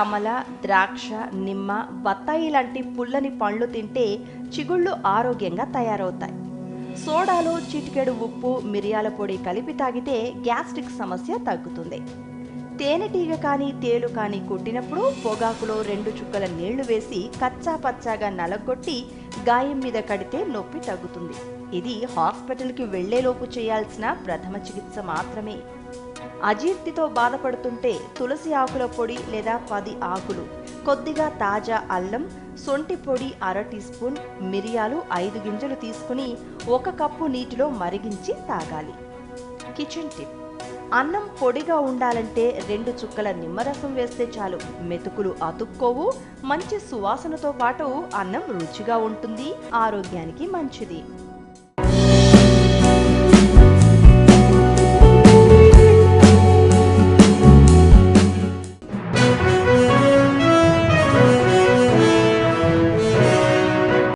కమల, ద్రాక్ష, నిమ్మ, బత్తాయి లాంటి పుల్లని పండ్లు తింటే చిగుళ్ళు ఆరోగ్యంగా తయారవుతాయి. సోడాలో చిటికెడు ఉప్పు, మిరియాల పొడి కలిపి తాగితే గ్యాస్ట్రిక్ సమస్య తగ్గుతుంది. తేనెటీగ కానీ తేలు కానీ కుట్టినప్పుడు పొగాకులో 2 చుక్కల నీళ్లు వేసి కచ్చా పచ్చాగా నలగొట్టి గాయం మీద కడితే నొప్పి తగ్గుతుంది. ఇది హాస్పిటల్కి వెళ్లేలోపు చేయాల్సిన ప్రథమ చికిత్స మాత్రమే. అజీర్తితో బాధపడుతుంటే తులసి ఆకుల పొడి లేదా 10 ఆకులు, కొద్దిగా తాజా అల్లం, సొంటి పొడి 1/2 టీ స్పూన్, మిరియాలు 5 గింజలు తీసుకుని 1 కప్పు నీటిలో మరిగించి తాగాలి. కిచెన్ టిప్: అన్నం పొడిగా ఉండాలంటే 2 చుక్కల నిమ్మరసం వేస్తే చాలు. మెతుకులు అతుక్కోవు, మంచి సువాసనతో పాటు అన్నం రుచిగా ఉంటుంది, ఆరోగ్యానికి మంచిది.